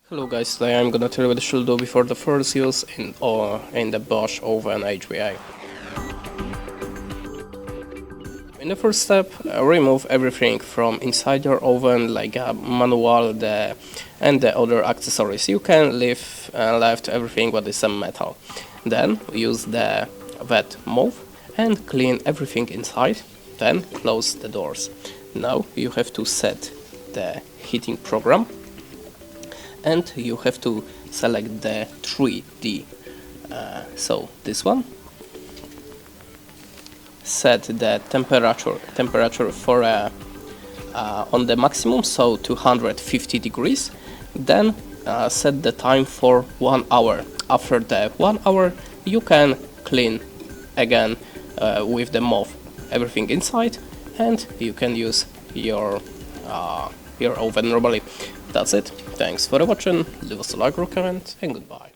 Hello guys, today I'm gonna tell you what you should do before the first use in the Bosch oven HBA. In the first step, remove everything from inside your oven, like a manual and the other accessories. You can leave left everything what is a metal. Then use the wet mop and clean everything inside. Then close the doors. Now you have to set the heating program. And you have to select the 3D. So this one. Set the temperature for on the maximum, so 250 degrees. Then set the time for 1 hour. After the 1 hour, you can clean again with the mop everything inside, and you can use your oven normally. That's it. Thanks for watching. Leave us a like or comment, and goodbye.